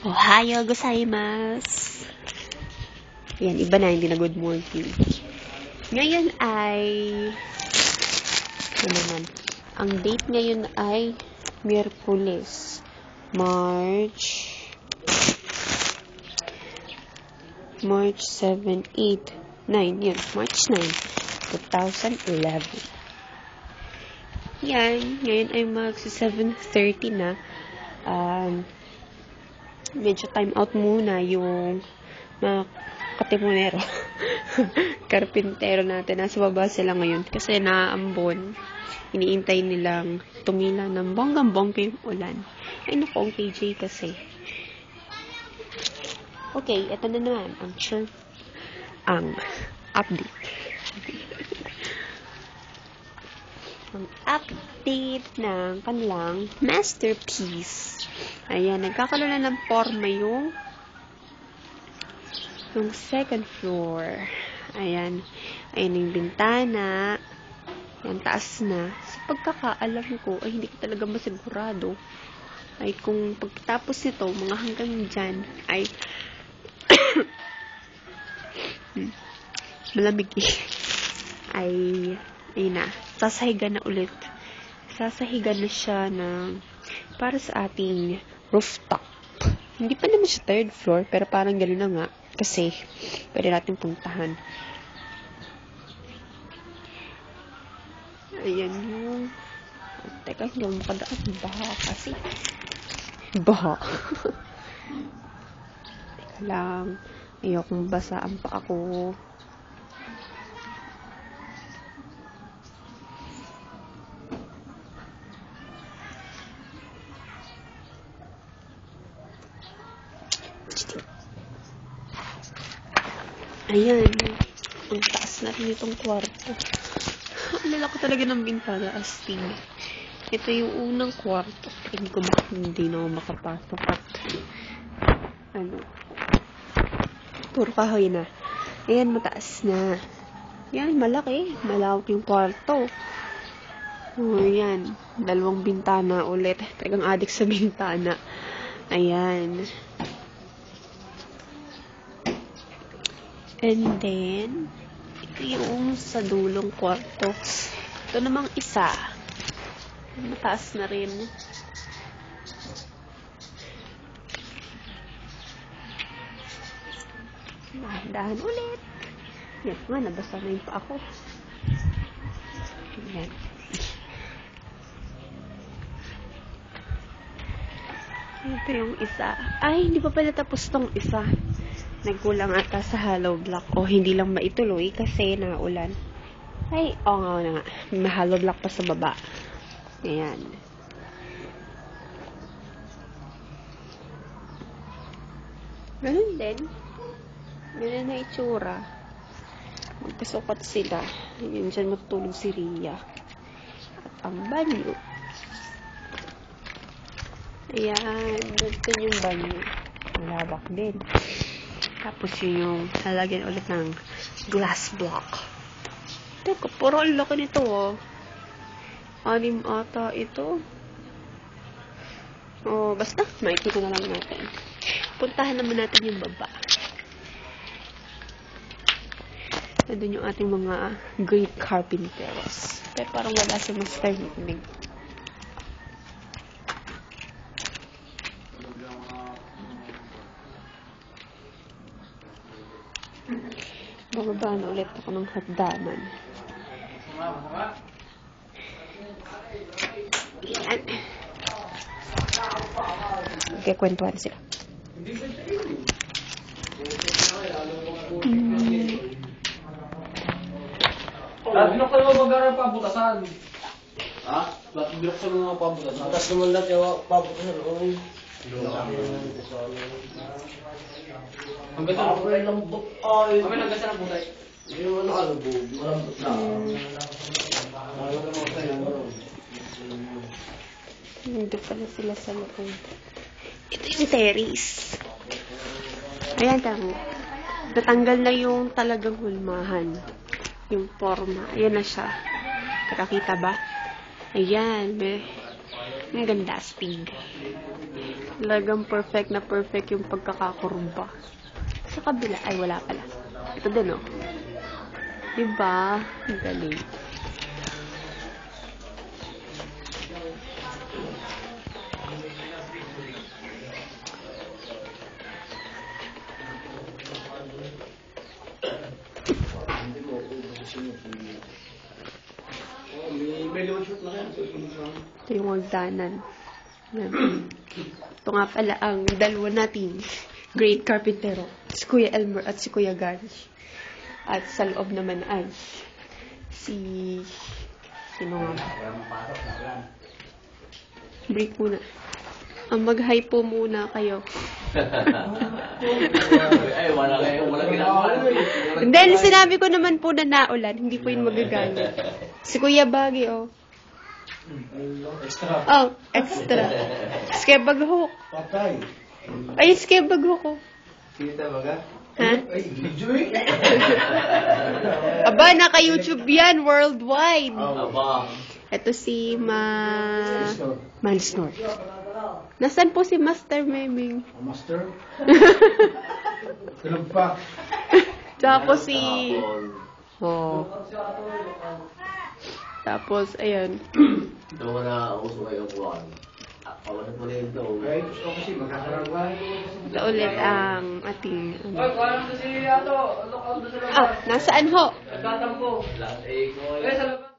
Ohayo gozaimasu. Yan, iba na, hindi na good morning. Ngayon ay, ano naman, ang date ngayon ay Miyerkules, March 7, 8, 9, yun, March 9, 2011. Yan, ngayon ay magsi 7:30 na. Medyo time out muna yung mga katimunero. Karpintero natin. Nasa baba sila ngayon kasi naambon. Iniintay nilang tumila ng bonggang-bongga yung ulan. Ay naku, ang KJ kasi. Okay, ito na naman ang update. Ang update ng kanilang masterpiece. Ayan, nagkakaroon na ng forma yung second floor. Ayan. Ayan yung bintana. Ayan, taas na. Sa pagkakaalam ko, ay hindi ko talaga masigurado. Ay kung pagkatapos nito, mga hanggang dyan, ay malamig ay ayun na, sasahigan na ulit. Sasahigan na siya ng para sa ating rooftop. Hindi pa naman siya third floor, pero parang gano'n na nga. Kasi, pwede natin puntahan. Ayan yung teka, hindi ako makadaan. Baha kasi. Baha. Teka lang. Ayokong basaan pa ako. Ayan. Ang taas na rin itong kwarto. Ang lalaki talaga ng bintana, astig. Ito yung unang kwarto. Hindi na ako makapasok at puro kahoy na. Ayan, mataas na. Yan, malaki. Malawak yung kwarto. Ayan. 2 bintana ulit. Talagang adik sa bintana. Ayan. And then, ito yung sa dulong kwarto. Ito namang isa. Mataas na rin. Dahan ulit. Yan nga, nabasa na yung pa ako. Yan. Ito yung isa. Ay, hindi pa pala tapos tong isa. Nagkulang ata sa hollow block o hindi lang maituloy kasi naulan. Ay, nga na nga. May hollow block pa sa baba. Ayan. Ganun din. Ganun na itsura. Magkasukat sila. Ayan, dyan matutulog si Rhea. At ang banyo. Ayan. Ganun yung banyo. Malawak din. Tapos yun yung lalagyan ulit ng glass block. Teka, puro ang laki nito oh. 6 ata ito. Oh, basta, makikita na lang natin. Puntahan naman natin yung baba. Nandun yung ating mga great carpenters. Pero parang wala si Master Nick. Bababa na ulit ako ng hagdanan. Yan. Okay, kwentuhan sila. Binuksan mo baga ng pabutasan. Ha? Binuksan mo mga pabutasan. Butas naman lahat yung pabutasan. Hanggang sa Ay, lambot. Ay. kami hanggang sa putay. Yung malambot na. Nandito pala sila sa loob. Ito yung terrace. Ayan, natanggal na yung talagang hulmahan. Yung forma. Ayan na siya. Nakakita ba? Ayan. Ang ganda, astig. Talagang perfect na perfect yung pagkakakurumba. Sa kabila, ay wala pala. Ito din, oh. Diba? Ang galing. May limang shoot na kaya. Ito yung hagdanan. Yan. Ito nga pala ang dalawa nating great carpintero. Si Kuya Elmer at si Kuya Gary. At sa loob naman ay sino nga ba? Break muna. Mag-hi po muna kayo. Ay, wala ginagawa. Dahil sinabi ko naman po na naulan, hindi po yun magagalit. Si Kuya Baggy, oh. Extra. Oh, extra. Skebag hook. Patay. Ay, skebag hook, oh. Kita ba ka? Ha? Ay, video eh. Aba, naka-YouTube yan, worldwide. Aba. Ito si Mansnor. Nasaan po si Master Meming? Master? Tulog pa. Tapos si... Oh. Tapos, ayan. Ito mo na uso kayo buwan. Kawalan mo rin ito. Ay, gusto ko kasi magkakaroon. Ito ulit ang ating... Ay, parang si Ato. Ano ka doon sa labas? nasaan ho? Nagtatampo. Lahat eh, ko. Eh, sa labas.